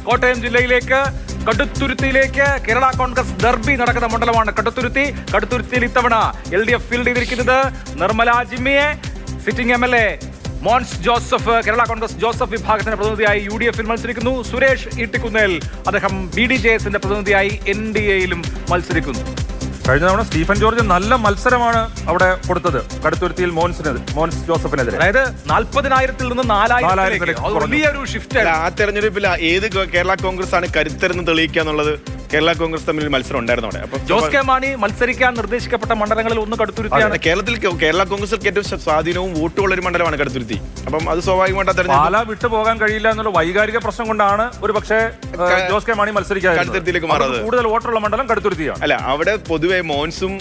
കോട്ടയം ജില്ലയിലേക്ക് കടുത്തുരുത്തിയിലേക്ക് കേരള കോൺഗ്രസ് ഡർബി നടക്കുന്ന മണ്ഡലമാണ് കടുത്തുരുത്തി. കടുത്തുരുത്തിയിൽ ഇത്തവണ LDF ഫീൽഡ് ചെയ്തിരിക്കുന്നത് നിർമ്മല ജിമ്മിയെ, സിറ്റിംഗ് MLA മോൻസ് ജോസഫ് കേരള കോൺഗ്രസ് ജോസഫ് വിഭാഗത്തിന്റെ പ്രതിനിധിയായി UDF-ൽ മത്സരിക്കുന്നു. സുരേഷ് ഈട്ടിക്കുന്നേൽ അദ്ദേഹം BDJS-ന്റെ പ്രതിനിധിയായി NDA-യിലും മത്സരിക്കുന്നു. കഴിഞ്ഞ തവണ സ്റ്റീഫൻ ജോർജ് നല്ല മത്സരമാണ് അവിടെ കൊടുത്തത് കടുത്തുരുത്തിയിൽ മോൻസ് ജോസഫിനെതിരെ. അതായത് 40,000-ൽ നിന്ന് 4,000 വലിയൊരു ഷിഫ്റ്റ്. ആ തെരഞ്ഞെടുപ്പിൽ ഏത് കേരള കോൺഗ്രസ് ആണ് കരുത്തരെന്ന് തെളിയിക്കുക എന്നുള്ളത് കേരള കോൺഗ്രസ് തമ്മിൽ മത്സരം ഉണ്ടായിരുന്നു അവിടെ. അപ്പൊ ജോസ് കെ മാണി മത്സരിക്കാൻ നിർദ്ദേശിക്കപ്പെട്ട മണ്ഡലങ്ങളിൽ ഒന്ന് കടുത്തുരുത്തിയാണ്. കേരളത്തിൽ കേരള കോൺഗ്രസിൽ ഏറ്റവും സ്വാധീനവും വോട്ടുള്ള ഒരു മണ്ഡലമാണ് കടുത്തുരുത്തി. അപ്പം അത് സ്വാഭാവികമായിട്ട് പാല വിട്ടു പോകാൻ കഴിയില്ല എന്നുള്ള വൈകാരിക പ്രശ്നം കൊണ്ടാണ് ഒരു പക്ഷേ ജോസ് കെ മാണി മത്സരിക്കാൻ കടുത്തുരുത്തിയിലേക്ക് മാറുന്നത്. കൂടുതൽ വോട്ടുള്ള മണ്ഡലം കടുത്തുരുത്തിയാണ്. അല്ല, അവിടെ പൊതുവെ മോൻസും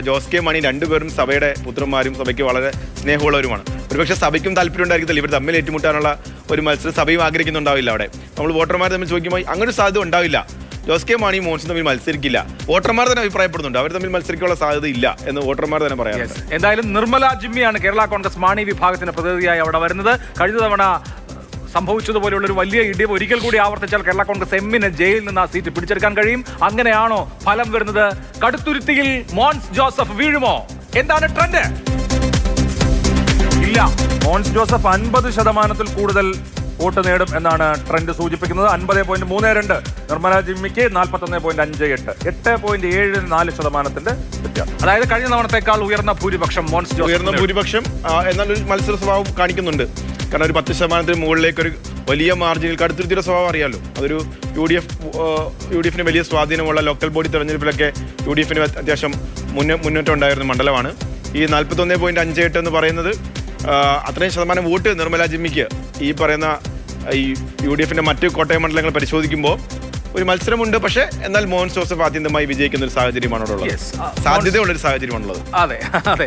ജോസ് കെ മാണി രണ്ടുപേരും സഭയുടെ പുത്രന്മാരും സഭയ്ക്ക് വളരെ സ്നേഹമുള്ളവരുമാണ്. ഒരുപക്ഷെ സഭയ്ക്കും താല്പര്യം ഉണ്ടായിരിക്കത്തില്ല ഇവർ തമ്മിൽ ഏറ്റുമുട്ടാനുള്ള ഒരു മത്സരം സഭയും ആഗ്രഹിക്കുന്നുണ്ടാവില്ല. അവിടെ നമ്മൾ വോട്ടർമാർ തമ്മിൽ ചോദിക്കുമ്പോൾ അങ്ങനെ ഒരു സാധ്യത ഉണ്ടാവില്ല. ജോസ് കെ മാണി മോൻസും തമ്മിൽ മത്സരിക്കില്ല. വോട്ടർമാർ തന്നെ അഭിപ്രായപ്പെടുന്നുണ്ട് അവർ തമ്മിൽ മത്സരിക്കാനുള്ള സാധ്യത ഇല്ല എന്ന് വോട്ടർമാർ തന്നെ പറയാറുണ്ട്. എന്തായാലും നിർമ്മല ജിമ്മിയാണ് കേരള കോൺഗ്രസ് മാണി വിഭാഗത്തിന്റെ പ്രതിനിധിയായി അവിടെ വരുന്നത്. കഴിഞ്ഞ തവണ സംഭവിച്ചതുപോലെയുള്ള ഒരു വലിയ ഇടിവ് ഒരിക്കൽ കൂടി ആവർത്തിച്ചാൽ കേരള കോൺഗ്രസ് എമ്മിന് ജയിലിൽ നിന്ന് ആ സീറ്റ് പിടിച്ചെടുക്കാൻ കഴിയും. അങ്ങനെയാണോ ഫലം വരുന്നത്? കടുത്തുരുത്തിയിൽ മോൻസ് ജോസഫ് വീഴുമോ? എന്താണ് ട്രെൻഡ്? ഇല്ല, മോൻസ് ജോസഫ് 50% കൂടുതൽ വോട്ട് നേടും എന്നാണ് ട്രെൻഡ് സൂചിപ്പിക്കുന്നത്. 50.32. നിർമ്മല ജിമ്മിക്ക് 41.58. 8.74% വ്യത്യാസം. അതായത് കഴിഞ്ഞ തവണത്തേക്കാൾ ഉയർന്ന ഭൂരിപക്ഷം മോൻസ് ജോസഫ്. ഉയർന്ന ഭൂരിപക്ഷം എന്നാൽ ഒരു മത്സര സ്വഭാവം കാണിക്കുന്നുണ്ട്. കാരണം ഒരു 10% മുകളിലേക്ക് ഒരു വലിയ മാർജിനിൽ കടുത്തുരുത്തിയുടെ സ്വഭാവം അറിയാമല്ലോ. അതൊരു UDF-ന് വലിയ സ്വാധീനമുള്ള ലോക്കൽ ബോഡി തെരഞ്ഞെടുപ്പിലൊക്കെ UDF-ന് അത്യാവശ്യം മുന്നേറ്റം ഉണ്ടായിരുന്ന മണ്ഡലമാണ്. ഈ 41.58 എന്ന് പറയുന്നത് അത്രയും ശതമാനം വോട്ട് നിർമ്മല ജിമ്മിക്ക് ഈ പറയുന്ന ഈ UDF-ന്റെ മറ്റ് കോട്ടയം മണ്ഡലങ്ങൾ പരിശോധിക്കുമ്പോൾ ഒരു മത്സരമുണ്ട്. പക്ഷേ എന്നാൽ മോൻസ് ജോസഫ് ആത്യന്തമായി വിജയിക്കുന്ന ഒരു സാഹചര്യമാണുള്ളത്. സാധ്യതയുള്ളൊരു സാഹചര്യമാണുള്ളത്. അതെ അതെ.